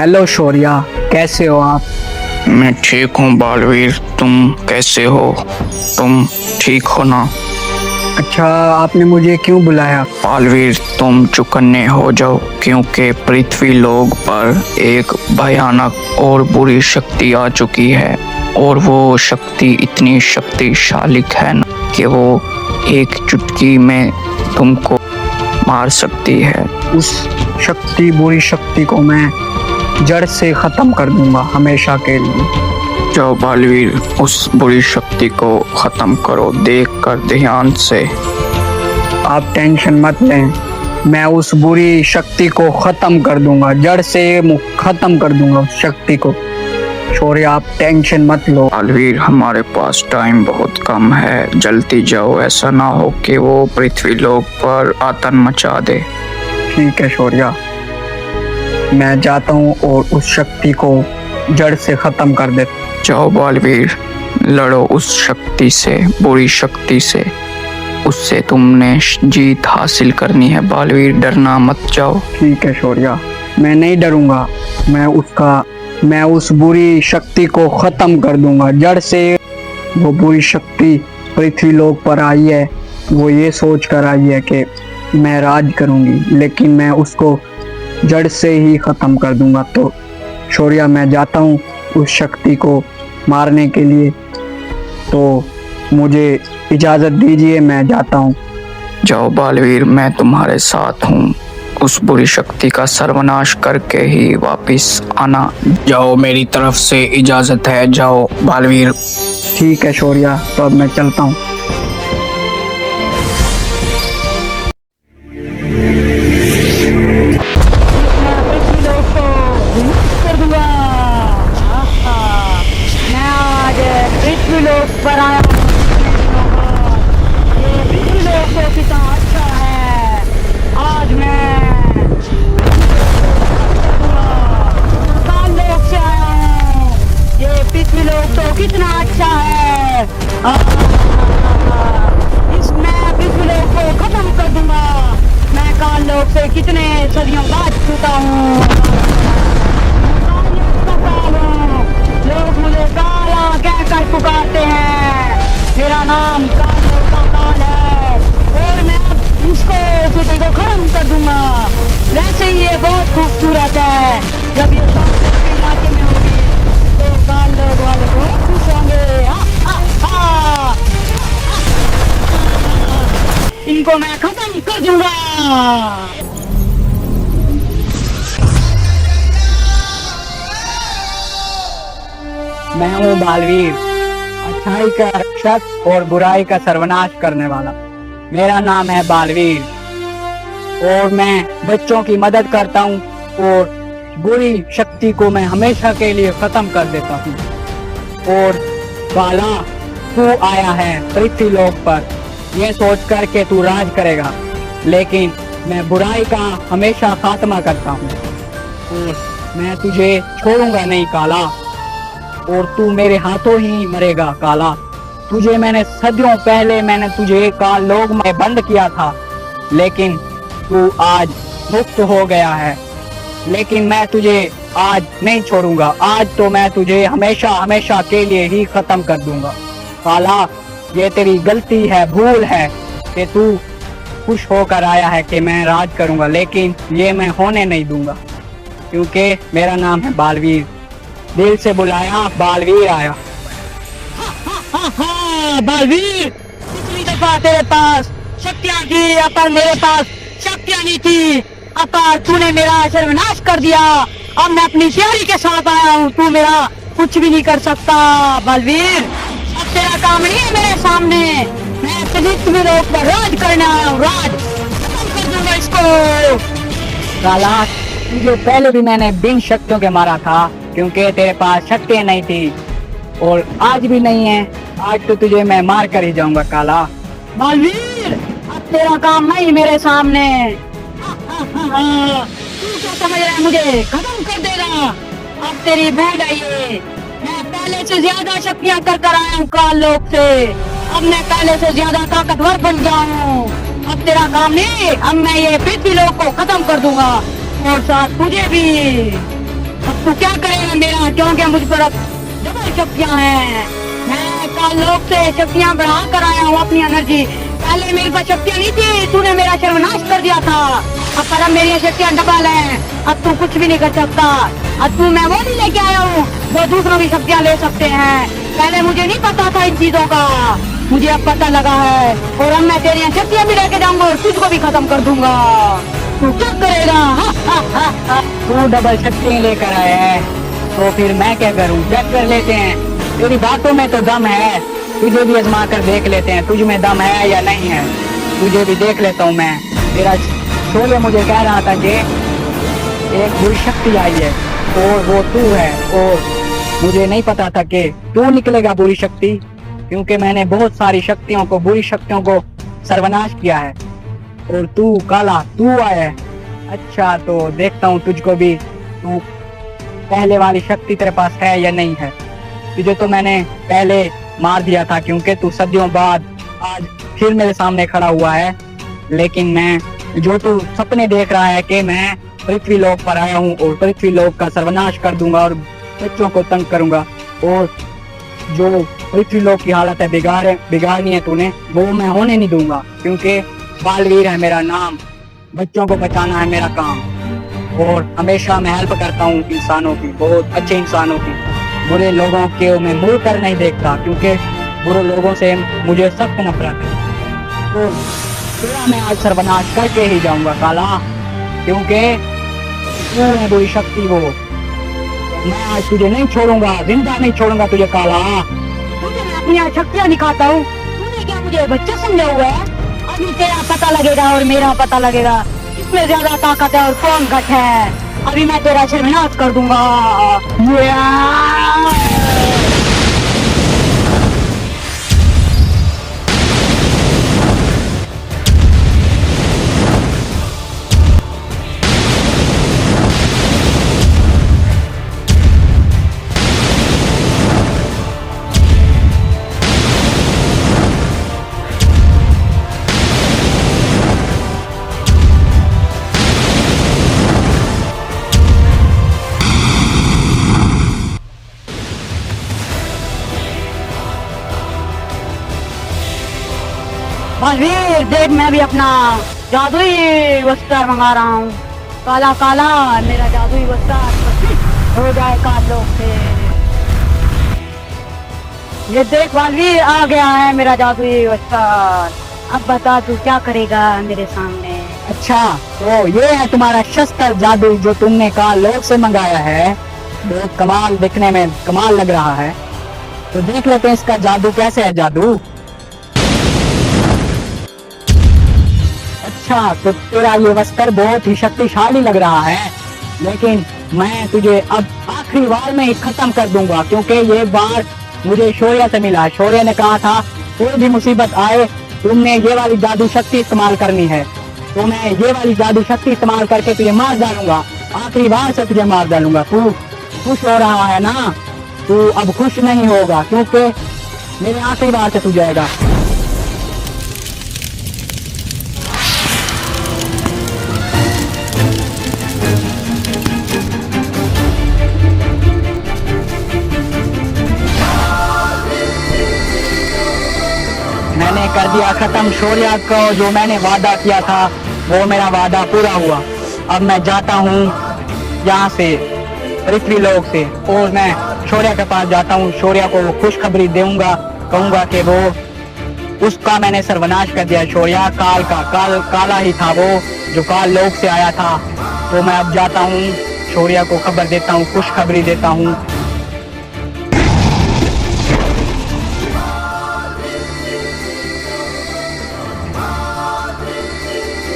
Hello Shaurya, कैसे हो आप? मैं ठीक हूँ बालवीर, तुम कैसे हो? तुम ठीक हो ना? अच्छा, आपने मुझे क्यों बुलाया? बालवीर, तुम चौकन्ने हो जाओ क्योंकि पृथ्वी लोक पर एक भयानक और बुरी शक्ति आ चुकी है। और वो शक्ति इतनी शक्तिशाली है ना कि वो एक चुटकी में तुमको मार सकती है। उस बुरी शक्ति को मैं जड़ से खत्म कर दूंगा हमेशा के लिए। जाओ बालवीर, उस बुरी शक्ति को खत्म करो, देख कर ध्यान से। आप टेंशन मत लें, मैं उस बुरी शक्ति को खत्म कर दूंगा, जड़ से खत्म कर दूंगा उस शक्ति को। शौर्य, आप टेंशन मत लो। बालवीर, हमारे पास टाइम बहुत कम है, जल्दी जाओ, ऐसा ना हो कि वो पृथ्वी लोक पर आतंक मचा दे। ठीक है शौर्या, मैं जाता हूँ और उस शक्ति को जड़ से खत्म कर देता हूँ। जाओ बालवीर, लड़ो उस शक्ति से, बुरी शक्ति से। उससे तुमने जीत हासिल करनी है बालवीर, डरना मत। जाओ। ठीक है शौर्या, मैं नहीं डरूंगा। मैं उस बुरी शक्ति को खत्म कर दूंगा जड़ से। वो बुरी शक्ति पृथ्वी लोक पर आई है, वो ये सोच कर आई है कि मैं राज करूंगी, लेकिन मैं उसको जड़ से ही खत्म कर दूंगा। तो शौर्या, मैं जाता हूँ उस शक्ति को मारने के लिए, तो मुझे इजाजत दीजिए, मैं जाता हूँ। जाओ बालवीर, मैं तुम्हारे साथ हूँ। उस बुरी शक्ति का सर्वनाश करके ही वापस आना। जाओ, मेरी तरफ से इजाजत है, जाओ बालवीर। ठीक है शौर्या, तो अब मैं चलता हूँ। पृथ्वी लोक पर आया ये पृथ्वी लोक तो कितना अच्छा है। आज मैं काल लोक से आया हूँ, ये पृथ्वी लोक तो कितना अच्छा है। इसमें पृथ्वी लोक को खत्म कर दूंगा। मैं काल लोक से कितने सदियों बाद चुका हूँ। लोग मुझे काला कहकर पुकारते हैं, मेरा नाम काल है और मैं इसको स्थिति को खत्म कर दूंगा। वैसे ही ये बहुत खूबसूरत है। जब ये इलाके में होगी तो काल लोग वाले बहुत खुश होंगे। इनको मैं खत्म कर दूंगा। मैं हूँ बालवीर, अच्छाई का रक्षक और बुराई का सर्वनाश करने वाला। मेरा नाम है बालवीर और मैं बच्चों की मदद करता हूँ और बुरी शक्ति को मैं हमेशा के लिए खत्म कर देता हूँ। और काला, तू आया है पृथ्वी लोक पर यह सोच कर के तू राज करेगा, लेकिन मैं बुराई का हमेशा खात्मा करता हूँ और मैं तुझे छोड़ूंगा नहीं काला, और तू मेरे हाथों ही मरेगा काला। तुझे मैंने सदियों पहले तुझे काल लोक में बंद किया था, लेकिन तू आज मुक्त हो गया है। लेकिन मैं तुझे आज नहीं छोड़ूंगा, आज तो मैं तुझे हमेशा हमेशा के लिए ही खत्म कर दूंगा काला। ये तेरी गलती है, भूल है कि तू खुश होकर आया है कि मैं राज करूंगा, लेकिन ये मैं होने नहीं दूंगा, क्योंकि मेरा नाम है बालवीर। दिल से बुलाया, बालवीर आया। बालवीर, पिछली दफा तेरे पास शक्तियां थी, अपर मेरे पास शक्तियां नहीं थी। अपर तूने मेरा सर्वनाश कर दिया। अब मैं अपनी तैयारी के साथ आया हूँ, तू मेरा कुछ भी नहीं कर सकता बालवीर। अब तेरा काम नहीं है मेरे सामने। मैं पृथ्वी लोक पर राज करने आया हूँ, राज खत्म कर दूंगा इसको। काला, तुझे पहले भी मैंने बिन शक्तियों के मारा था, क्योंकि तेरे पास शक्तियां नहीं थी और आज भी नहीं है। आज तो तुझे मैं मार कर ही जाऊंगा काला। बालवीर, अब तेरा काम नहीं मेरे सामने। तू क्या समझ रहा है, मुझे खत्म कर देगा? अब तेरी भूल है ये। मैं पहले से ज्यादा शक्तियां कर आया हूँ काल लोक से। अब मैं पहले से ज्यादा ताकतवर बन गया हूँ। अब तेरा काम नहीं, अब मैं ये पृथ्वी लोक को खत्म कर दूंगा और साथ तुझे भी। अब अब तू क्या करेगा मेरा, क्योंकि मुझ पर अब डबल शक्तियां हैं। मैं काल लोक से शक्तियां बढ़ा कर आया हूँ अपनी एनर्जी। पहले मेरे पास शक्तियां नहीं थी, तूने मेरा सर्वनाश कर दिया था। अब पर अब मेरी शक्तियां डबल हैं, अब तू कुछ भी नहीं कर सकता। अब तू मैं वो नहीं लेके आया हूँ वो दूसरों की शक्तियां ले सकते हैं। पहले मुझे नहीं पता था इन चीजों का, मुझे अब पता लगा है। और अब मैं तेरी शक्तियां भी लेके जाऊंगा और तुझको भी खत्म कर दूंगा। तू क्या करेगा? तू डबल शक्ति लेकर आया है तो फिर मैं क्या करूं? चेक कर लेते हैं, तेरी बातों में तो दम है, तुझे भी आजमा कर देख लेते हैं तुझ में दम है या नहीं है। तुझे भी देख लेता हूँ मैं। तेरा शोले मुझे कह रहा था कि एक बुरी शक्ति आई है और वो तू है, और मुझे नहीं पता था कि तू निकलेगा बुरी शक्ति, क्योंकि मैंने बहुत सारी शक्तियों को, बुरी शक्तियों को सर्वनाश किया है और तू काला तू आया है। अच्छा तो देखता हूँ तुझको भी, तू पहले वाली शक्ति तेरे पास है या नहीं है। तुझे तो मैंने पहले मार दिया था क्योंकि तू सदियों बाद आज फिर मेरे सामने खड़ा हुआ है। लेकिन मैं जो तू सपने देख रहा है कि मैं पृथ्वी लोक पर आया हूँ और पृथ्वी लोक का सर्वनाश कर दूंगा और बच्चों को तंग करूंगा, और जो पृथ्वी लोक की हालत है बिगाड़नी है तूने, वो मैं होने नहीं दूंगा। क्योंकि बालवीर है मेरा नाम, बच्चों को बचाना है मेरा काम, और हमेशा मैं हेल्प करता हूँ इंसानों की, बहुत अच्छे इंसानों की। बुरे लोगों के मैं मुंह कर नहीं देखता क्योंकि बुरे लोगों से मुझे सख्त नफरत है। तो तेरा मैं आज सर्वनाश करके ही जाऊंगा काला, क्योंकि तू है बुरी शक्ति वो। मैं आज तुझे नहीं छोड़ूंगा, जिंदा नहीं छोड़ूंगा तुझे काला। तुझे मैं अपनी शक्तियां दिखाता हूँ। तूने क्या मुझे बच्चा समझा हुआ है? अभी तेरा पता लगेगा और मेरा पता लगेगा किसमें ज्यादा ताकत है और कौन घट है। अभी मैं तेरा सर्वनाश कर दूंगा। बलवीर देख, मैं भी अपना जादुई वस्त्र मंगा रहा हूँ। काला काला मेरा जादुई वस्त्र हो जाए काल लोक से। ये देख बलवीर, आ गया है मेरा जादुई वस्त्र। अब बता तू क्या करेगा मेरे सामने? अच्छा तो ये है तुम्हारा शस्त्र जादू जो तुमने काल लोक से मंगाया है। बहुत कमाल, दिखने में कमाल लग रहा है। तो देख लेते हैं इसका जादू कैसे है। जादू अच्छा, तो तेरा ये वस्त्र बहुत ही शक्तिशाली लग रहा है, लेकिन मैं तुझे अब आखिरी बार में ही खत्म कर दूंगा, क्योंकि ये बार मुझे शौर्य से मिला। शौर्य ने कहा था कोई भी मुसीबत आए तुमने ये वाली जादू शक्ति इस्तेमाल करनी है, तो मैं ये वाली जादू शक्ति इस्तेमाल करके तुझे मार डालूंगा। आखिरी बार से तुझे मार डालूंगा। तू खुश हो रहा है ना? तू अब खुश नहीं होगा क्योंकि मेरे आखिरी बार से तू जाएगा। मैंने कर दिया खत्म शौर्य को। जो मैंने वादा किया था वो मेरा वादा पूरा हुआ। अब मैं जाता हूँ यहाँ से, पृथ्वी लोक से, और मैं शौर्य के पास जाता हूँ। शौर्य को खुशखबरी दूंगा, कहूंगा कि वो उसका मैंने सर्वनाश कर दिया। शौर्य काला ही था वो जो काल लोक से आया था। तो मैं अब जाता हूँ, शौर्य को खबर देता हूँ, खुशखबरी देता हूँ